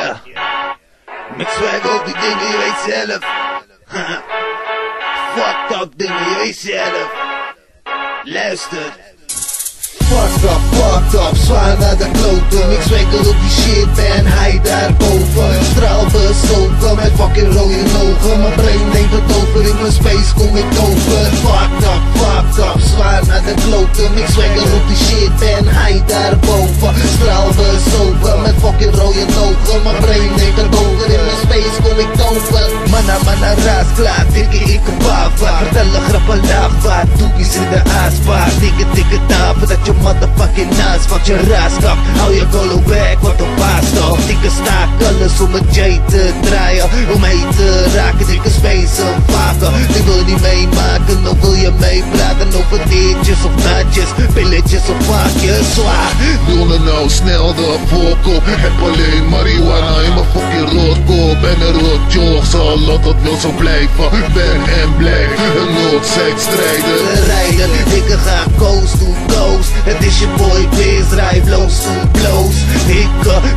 Yeah. Met swag op die dingen, je weet zelf. Fucked up dingen, je weet zelf. Luister. Fucked up, zwaar naar de kloten. Ik swagger op die shit, ben hij daarboven. Straal bezogen met fucking rode ogen. Mijn brein neemt het over, in mijn space kom ik over. Fucked up, zwaar naar de kloten. Ik swagger op die shit, ben hij daarboven. Straal bezogen met fucking rode ogen. Mijn brein neemt het over, in mijn space kom ik over. Manna, raas klaar, ik een bava. Vertellen grappen laagvaart, doekjes in de aaspaard. Dikke tafel dat je motherfucking naast van je raaskap. Hou je golo weg, wat een paastop. Dikke staak, alles om het J te draaien. Om mee te raken, dikke space vaker. Die wil niet meemaken, of wil je meepraten over ditjes of naadjes, pilletjes of vaakjes, zwaar. Wilde nou snel de voorkop. Heb alleen marihuana in mijn fucking roodkop. En een roodjog zal altijd wel zo blijven. Ben en blijf een Noordzijdsstrijder. Rijden, dikke gaan coast to coast. Het is je boy Biz, rij blows to blows. Ik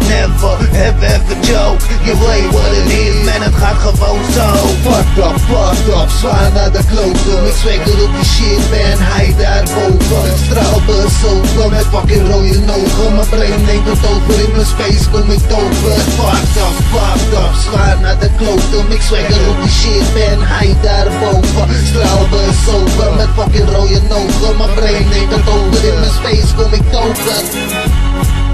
never have ever joke. Je weet wat het is, man, het gaat gewoon zo. Fucked up, zwaar naar de kloten. Ik swagger op die shit, ben hij daarboven. Straal bezogen met fucking rode ogen. Mijn brein neemt het over, in mijn space kom ik over. Fucked up, zwaar naar de kloten. Ik swagger op die shit, ben hij daarboven. Straal bezogen met fucking rode ogen. Mijn brein neemt het over, in mijn space kom ik over.